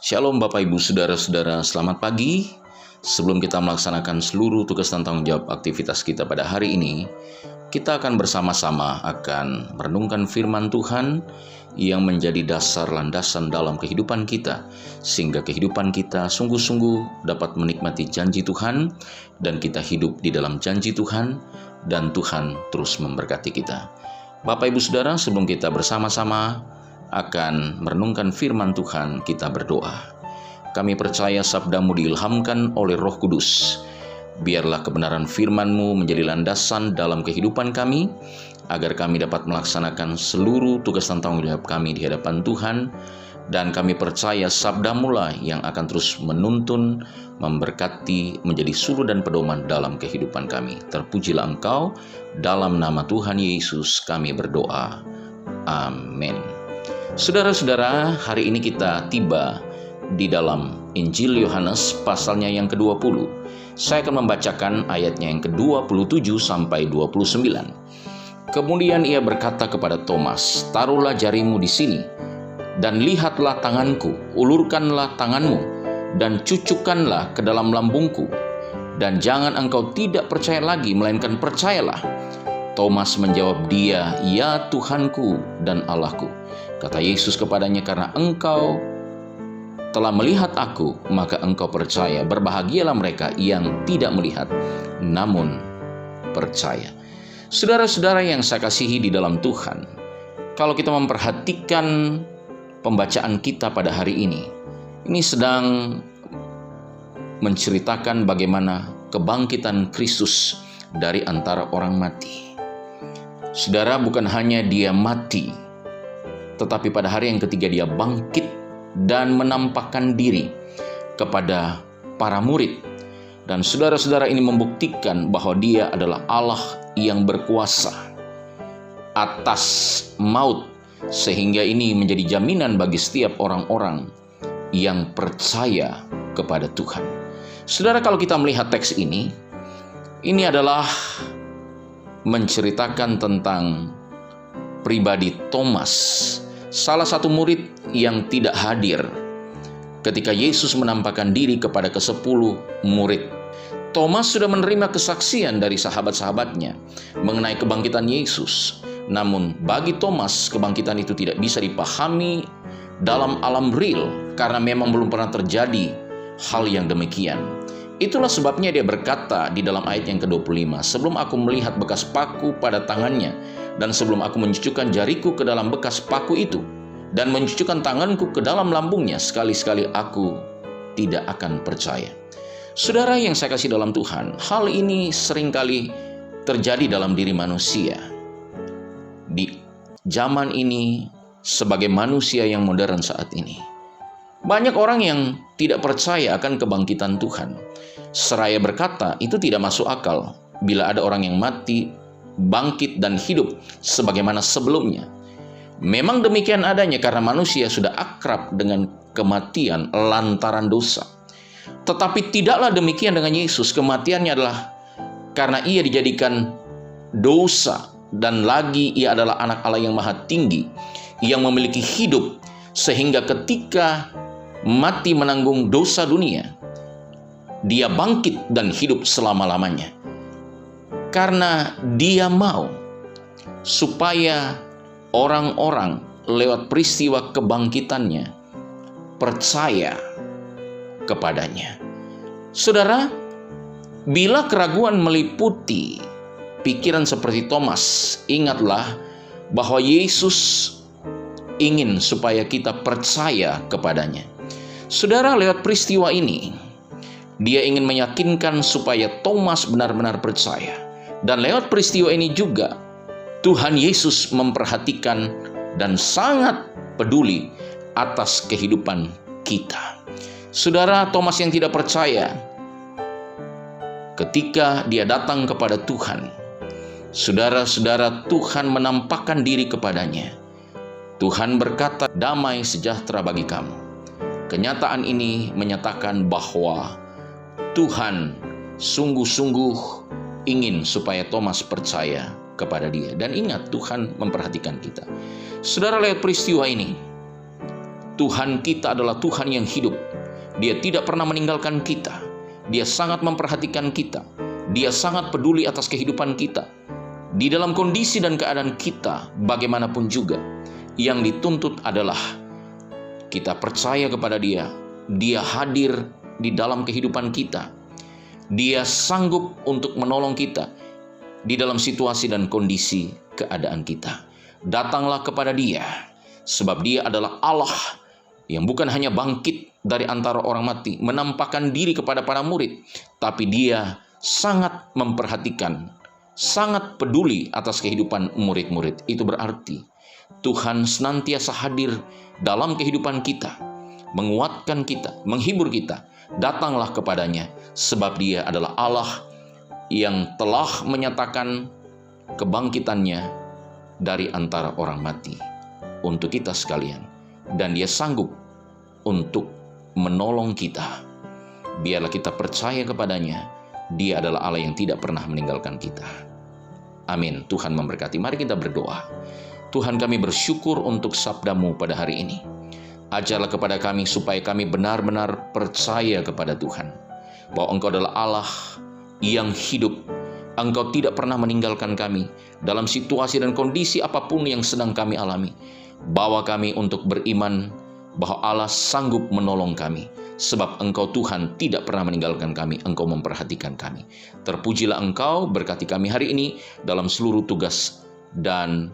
Shalom Bapak Ibu Saudara-saudara, selamat pagi. Sebelum kita melaksanakan seluruh tugas dan tanggung jawab aktivitas kita pada hari ini, kita akan bersama-sama akan merenungkan firman Tuhan yang menjadi dasar landasan dalam kehidupan kita, sehingga kehidupan kita sungguh-sungguh dapat menikmati janji Tuhan, dan kita hidup di dalam janji Tuhan, dan Tuhan terus memberkati kita. Bapak Ibu Saudara, sebelum kita bersama-sama akan merenungkan firman Tuhan, kita berdoa. Kami percaya sabda-Mu diilhamkan oleh Roh Kudus. Biarlah kebenaran firman-Mu menjadi landasan dalam kehidupan kami, agar kami dapat melaksanakan seluruh tugas dan tanggung jawab kami di hadapan Tuhan. Dan kami percaya sabda-Mu lah yang akan terus menuntun, memberkati, menjadi suluh dan pedoman dalam kehidupan kami. Terpujilah Engkau, dalam nama Tuhan Yesus kami berdoa. Amin. Saudara-saudara, hari ini kita tiba di dalam Injil Yohanes pasalnya yang ke-20. Saya akan membacakan ayatnya yang ke-27 sampai 29. Kemudian ia berkata kepada Thomas, "Taruhlah jarimu di sini, dan lihatlah tanganku, ulurkanlah tanganmu, dan cucukkanlah ke dalam lambungku, dan jangan engkau tidak percaya lagi, melainkan percayalah." Thomas menjawab dia, "Ya Tuhanku dan Allahku." Kata Yesus kepadanya, "Karena engkau telah melihat aku, maka engkau percaya. Berbahagialah mereka yang tidak melihat, namun percaya." Saudara-saudara yang saya kasihi di dalam Tuhan, kalau kita memperhatikan pembacaan kita pada hari ini sedang menceritakan bagaimana kebangkitan Kristus dari antara orang mati. Saudara, bukan hanya dia mati, tetapi pada hari yang ketiga dia bangkit dan menampakkan diri kepada para murid. Dan saudara-saudara, ini membuktikan bahwa dia adalah Allah yang berkuasa atas maut, sehingga ini menjadi jaminan bagi setiap orang-orang yang percaya kepada Tuhan. Saudara, kalau kita melihat teks ini adalah menceritakan tentang pribadi Thomas, salah satu murid yang tidak hadir ketika Yesus menampakkan diri kepada ke-10 murid. Thomas sudah menerima kesaksian dari sahabat-sahabatnya mengenai kebangkitan Yesus. Namun bagi Thomas, kebangkitan itu tidak bisa dipahami dalam alam real, karena memang belum pernah terjadi hal yang demikian. Itulah sebabnya dia berkata di dalam ayat yang ke-25, "Sebelum aku melihat bekas paku pada tangannya, dan sebelum aku mencucukkan jariku ke dalam bekas paku itu, dan mencucukkan tanganku ke dalam lambungnya, sekali-sekali aku tidak akan percaya." Saudara yang saya kasih dalam Tuhan, hal ini seringkali terjadi dalam diri manusia. Di zaman ini, sebagai manusia yang modern saat ini, banyak orang yang tidak percaya akan kebangkitan Tuhan. Seraya berkata, itu tidak masuk akal bila ada orang yang mati, bangkit dan hidup sebagaimana sebelumnya. Memang demikian adanya karena manusia sudah akrab dengan kematian lantaran dosa. Tetapi tidaklah demikian dengan Yesus. Kematiannya adalah karena ia dijadikan dosa, dan lagi ia adalah anak Allah yang maha tinggi, yang memiliki hidup, sehingga ketika mati menanggung dosa dunia, dia bangkit dan hidup selama-lamanya. Karena dia mau supaya orang-orang lewat peristiwa kebangkitannya percaya kepadanya. Saudara, bila keraguan meliputi pikiran seperti Thomas, ingatlah bahwa Yesus ingin supaya kita percaya kepadanya. Saudara, lewat peristiwa ini, dia ingin meyakinkan supaya Thomas benar-benar percaya. Dan lewat peristiwa ini juga, Tuhan Yesus memperhatikan dan sangat peduli atas kehidupan kita. Saudara, Thomas yang tidak percaya, ketika dia datang kepada Tuhan, saudara-saudara, Tuhan menampakkan diri kepadanya. Tuhan berkata, "Damai sejahtera bagi kamu." Kenyataan ini menyatakan bahwa Tuhan sungguh-sungguh ingin supaya Thomas percaya kepada dia. Dan ingat, Tuhan memperhatikan kita. Saudara, lewat peristiwa ini, Tuhan kita adalah Tuhan yang hidup. Dia tidak pernah meninggalkan kita. Dia sangat memperhatikan kita. Dia sangat peduli atas kehidupan kita. Di dalam kondisi dan keadaan kita, bagaimanapun juga, yang dituntut adalah kita percaya kepada Dia. Dia hadir di dalam kehidupan kita. Dia sanggup untuk menolong kita di dalam situasi dan kondisi keadaan kita. Datanglah kepada Dia, sebab Dia adalah Allah yang bukan hanya bangkit dari antara orang mati, menampakkan diri kepada para murid, tapi Dia sangat memperhatikan, sangat peduli atas kehidupan murid-murid. Itu berarti Tuhan senantiasa hadir dalam kehidupan kita, menguatkan kita, menghibur kita. Datanglah kepadanya, sebab Dia adalah Allah yang telah menyatakan kebangkitannya dari antara orang mati untuk kita sekalian. Dan Dia sanggup untuk menolong kita. Biarlah kita percaya kepadanya. Dia adalah Allah yang tidak pernah meninggalkan kita. Amin. Tuhan memberkati. Mari kita berdoa. Tuhan, kami bersyukur untuk sabda-Mu pada hari ini. Ajarlah kepada kami supaya kami benar-benar percaya kepada Tuhan, bahwa Engkau adalah Allah yang hidup. Engkau tidak pernah meninggalkan kami dalam situasi dan kondisi apapun yang sedang kami alami. Bawa kami untuk beriman bahwa Allah sanggup menolong kami, sebab Engkau Tuhan tidak pernah meninggalkan kami. Engkau memperhatikan kami. Terpujilah Engkau, berkati kami hari ini dalam seluruh tugas dan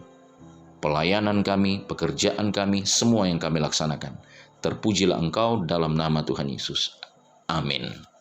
pelayanan kami, pekerjaan kami, semua yang kami laksanakan. Terpujilah Engkau dalam nama Tuhan Yesus. Amin.